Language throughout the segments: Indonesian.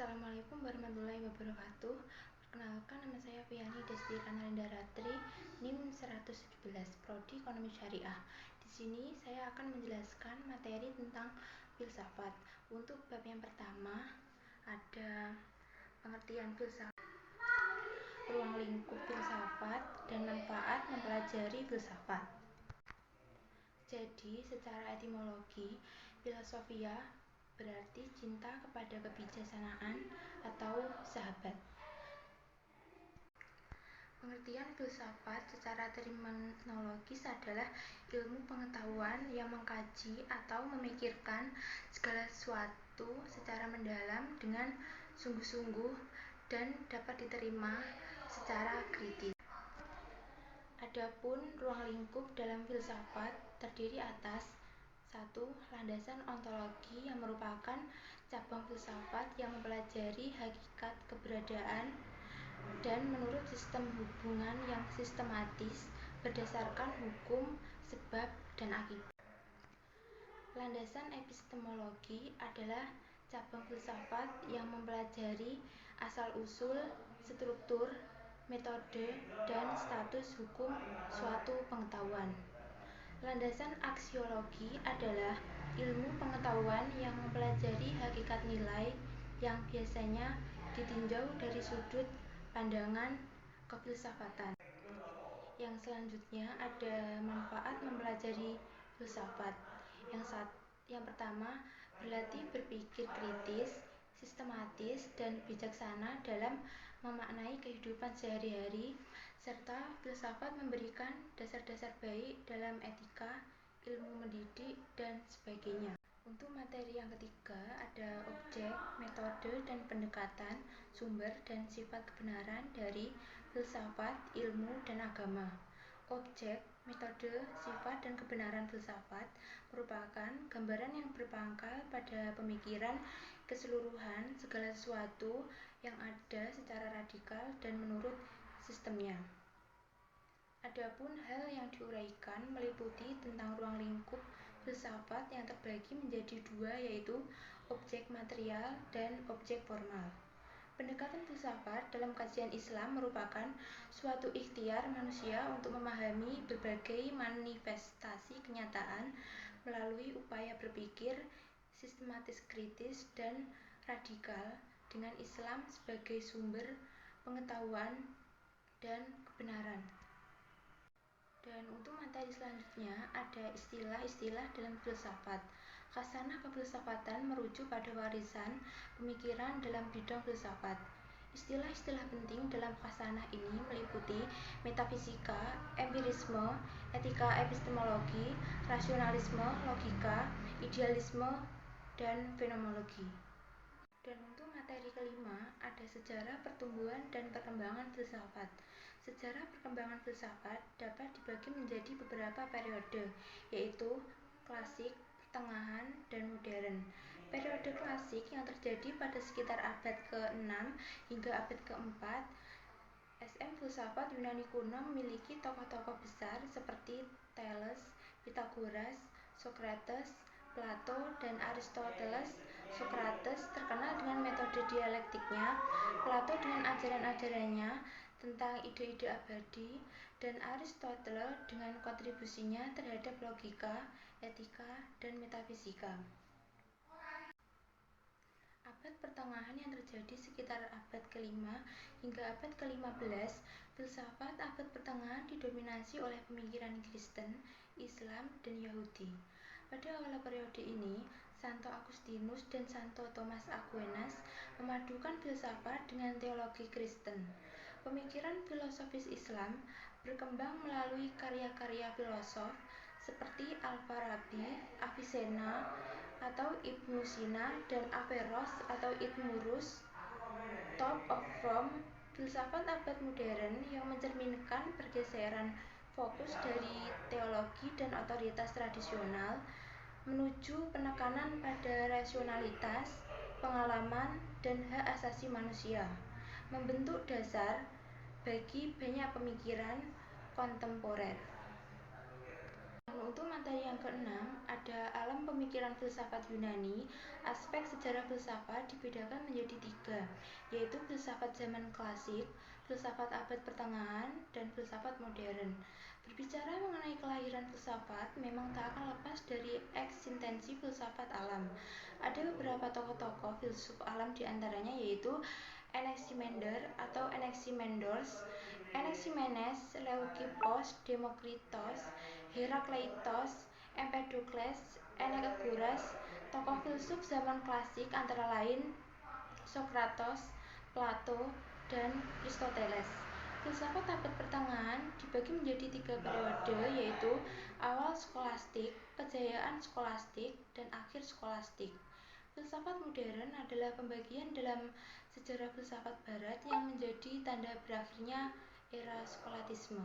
Assalamualaikum warahmatullahi wabarakatuh. Perkenalkan, nama saya Piani Desti Ranalinda Ratri, NIM 117, Prodi Ekonomi Syariah. Di sini saya akan menjelaskan materi tentang filsafat. Untuk bab yang pertama ada pengertian filsafat, ruang lingkup filsafat, dan manfaat mempelajari filsafat. Jadi, secara etimologi, filosofia berarti cinta kepada kebijaksanaan atau sahabat. Pengertian filsafat secara terminologis adalah ilmu pengetahuan yang mengkaji atau memikirkan segala sesuatu secara mendalam dengan sungguh-sungguh dan dapat diterima secara kritis. Adapun ruang lingkup dalam filsafat terdiri atas 1. Landasan ontologi yang merupakan cabang filsafat yang mempelajari hakikat keberadaan dan menurut sistem hubungan yang sistematis berdasarkan hukum sebab dan akibat. Landasan epistemologi adalah cabang filsafat yang mempelajari asal-usul, struktur, metode, dan status hukum suatu pengetahuan. Landasan aksiologi adalah ilmu pengetahuan yang mempelajari hakikat nilai yang biasanya ditinjau dari sudut pandangan kefilsafatan. Yang selanjutnya ada manfaat mempelajari filsafat. Yang pertama, berlatih berpikir kritis, sistematis, dan bijaksana dalam memaknai kehidupan sehari-hari, serta filsafat memberikan dasar-dasar baik dalam etika, ilmu mendidik, dan sebagainya. Untuk materi yang ketiga ada objek, metode, dan pendekatan, sumber, dan sifat kebenaran dari filsafat, ilmu, dan agama. Objek, metode, sifat, dan kebenaran filsafat merupakan gambaran yang berpangkal pada pemikiran keseluruhan segala sesuatu yang ada secara radikal dan menurut sistemnya. Adapun hal yang diuraikan meliputi tentang ruang lingkup filsafat yang terbagi menjadi dua, yaitu objek material dan objek formal. Pendekatan filsafat dalam kajian Islam merupakan suatu ikhtiar manusia untuk memahami berbagai manifestasi kenyataan melalui upaya berpikir sistematis, kritis, dan radikal dengan Islam sebagai sumber pengetahuan dan kebenaran. Dan untuk materi selanjutnya ada istilah-istilah dalam filsafat. Khasanah kefilsafatan merujuk pada warisan pemikiran dalam bidang filsafat. Istilah-istilah penting dalam khasanah ini meliputi metafisika, empirisme, etika epistemologi, rasionalisme, logika, idealisme, dan fenomenologi. Dan untuk materi kelima ada sejarah pertumbuhan dan perkembangan filsafat. Sejarah perkembangan filsafat dapat dibagi menjadi beberapa periode, yaitu klasik, pertengahan, dan modern. Periode klasik yang terjadi pada sekitar abad ke-6 hingga abad ke-4, SM filsafat Yunani kuno memiliki tokoh-tokoh besar seperti Thales, Pythagoras, Socrates, Plato, dan Aristoteles. Socrates terkenal dengan metode dialektiknya, Plato dengan ajaran-ajarannya tentang ide-ide abadi, dan Aristoteles dengan kontribusinya terhadap logika, etika, dan metafisika. Abad pertengahan yang terjadi sekitar abad ke-5 hingga abad ke-15, filsafat abad pertengahan didominasi oleh pemikiran Kristen, Islam, dan Yahudi. Pada awal periode ini, Santo Agustinus dan Santo Thomas Aquinas memadukan filsafat dengan teologi Kristen. Pemikiran filosofis Islam berkembang melalui karya-karya filosof seperti Al-Farabi, Avicenna atau Ibnu Sina, dan Averroes atau Ibnu Rus. Top of Rome, filsafat abad modern yang mencerminkan pergeseran fokus dari teologi dan otoritas tradisional menuju penekanan pada rasionalitas, pengalaman, dan hak asasi manusia, membentuk dasar bagi banyak pemikiran kontemporer. Untuk materi yang keenam, ada alam pemikiran filsafat Yunani. Aspek sejarah filsafat dibedakan menjadi 3, yaitu filsafat zaman klasik, filsafat abad pertengahan, dan filsafat modern. Berbicara mengenai kelahiran filsafat, memang tak akan lepas dari eksistensi filsafat alam. Ada beberapa tokoh-tokoh filsuf alam diantaranya yaitu Anaximander atau Anaximendos, Anaximenes, Leukippos, Demokritos, Herakleitos, Empedokles, Anaxagoras. Tokoh filsuf zaman klasik antara lain Sokrates, Plato, dan Aristoteles. Filsafat abad pertengahan dibagi menjadi 3 periode, yaitu awal skolastik, kejayaan skolastik, dan akhir skolastik. Filsafat modern adalah pembagian dalam sejarah filsafat barat yang menjadi tanda berakhirnya era skolatisme.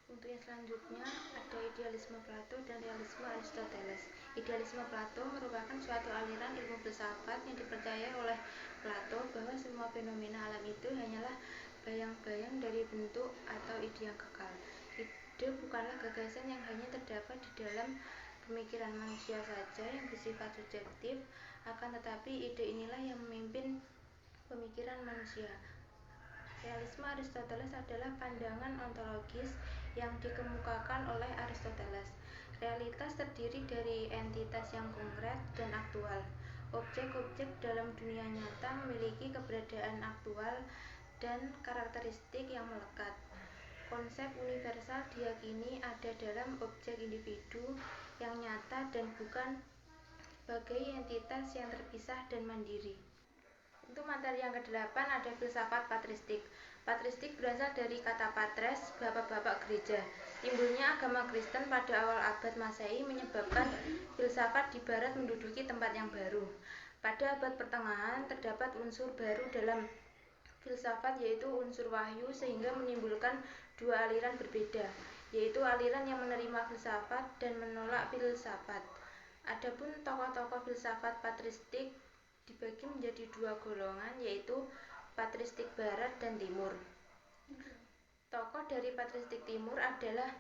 Untuk yang selanjutnya ada idealisme Plato dan realisme Aristoteles. Idealisme Plato merupakan suatu aliran ilmu filsafat yang dipercaya oleh Plato bahwa semua fenomena alam itu hanyalah bayang-bayang dari bentuk atau ide yang kekal. Ide bukanlah gagasan yang hanya terdapat di dalam pemikiran manusia saja yang bersifat subjektif, akan tetapi ide inilah yang memimpin pemikiran manusia. Realisme Aristoteles adalah pandangan ontologis yang dikemukakan oleh Aristoteles. Realitas terdiri dari entitas yang konkret dan aktual. Objek-objek dalam dunia nyata memiliki keberadaan aktual dan karakteristik yang melekat. Konsep universal diyakini ada dalam objek individu yang nyata dan bukan sebagai entitas yang terpisah dan mandiri. Untuk materi yang ke-8 ada filsafat patristik. Patristik berasal dari kata patres, bapak-bapak gereja. Timbulnya agama Kristen pada awal abad Masehi menyebabkan filsafat di barat menduduki tempat yang baru. Pada abad pertengahan terdapat unsur baru dalam filsafat yaitu unsur wahyu sehingga menimbulkan 2 aliran berbeda, yaitu aliran yang menerima filsafat dan menolak filsafat. Adapun tokoh-tokoh filsafat patristik dibagi menjadi 2 golongan, yaitu patristik barat dan timur. Tokoh dari patristik timur adalah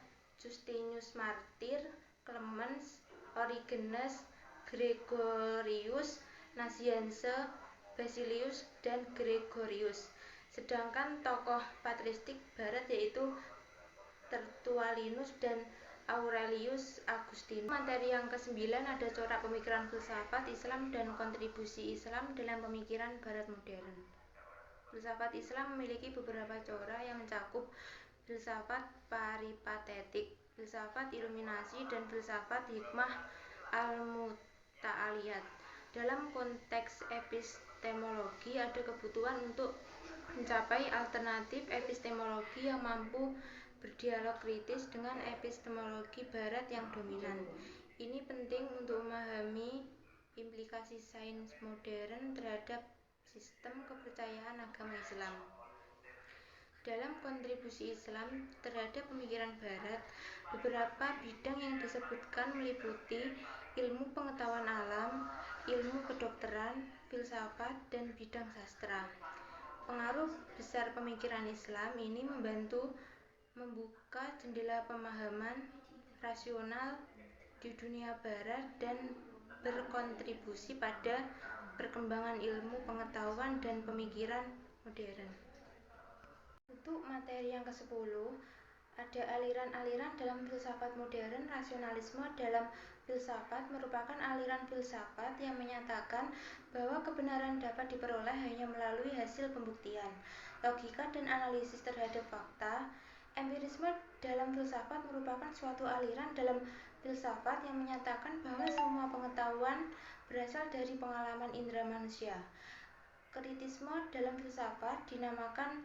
Justinus Martyr, Clemens, Origenes, Gregorius, Nazianze, Basilius, dan Gregorius. Sedangkan tokoh patristik barat yaitu Tertullianus dan Aurelius Agustinus. Materi yang ke-9 ada corak pemikiran filsafat Islam dan kontribusi Islam dalam pemikiran barat modern. Filsafat Islam memiliki beberapa corak yang mencakup filsafat peripatetik, filsafat iluminasi, dan filsafat hikmah al-muta'aliyat. Dalam konteks epistemologi ada kebutuhan untuk mencapai alternatif epistemologi yang mampu berdialog kritis dengan epistemologi barat yang dominan. Ini penting untuk memahami implikasi sains modern terhadap sistem kepercayaan agama Islam. Dalam kontribusi Islam terhadap pemikiran barat, beberapa bidang yang disebutkan meliputi ilmu pengetahuan alam, ilmu kedokteran, filsafat, dan bidang sastra. Pengaruh besar pemikiran Islam ini membantu membuka jendela pemahaman rasional di dunia barat dan berkontribusi pada perkembangan ilmu pengetahuan dan pemikiran modern. Untuk materi yang ke-10 ada aliran-aliran dalam filsafat modern. Rasionalisme dalam filsafat merupakan aliran filsafat yang menyatakan bahwa kebenaran dapat diperoleh hanya melalui hasil pembuktian, logika, dan analisis terhadap fakta. Empirisme dalam filsafat merupakan suatu aliran dalam filsafat yang menyatakan bahwa semua pengetahuan berasal dari pengalaman indera manusia. Kritisme dalam filsafat dinamakan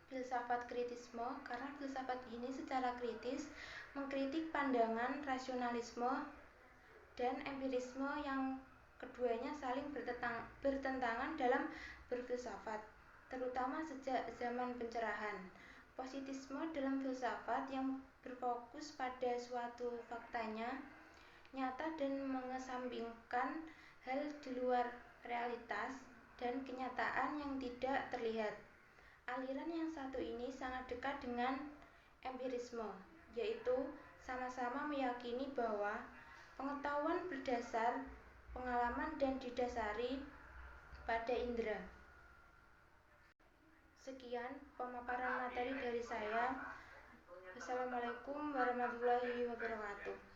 filsafat kritisme karena filsafat ini secara kritis mengkritik pandangan rasionalisme dan empirisme yang keduanya saling bertentangan dalam berfilsafat, terutama sejak zaman pencerahan. Positisme dalam filsafat yang berfokus pada suatu faktanya nyata dan mengesampingkan hal di luar realitas dan kenyataan yang tidak terlihat. Aliran yang satu ini sangat dekat dengan empirisme, yaitu sama-sama meyakini bahwa pengetahuan berdasar pengalaman dan didasari pada indera. Sekian pemaparan materi dari saya. Wassalamualaikum warahmatullahi wabarakatuh.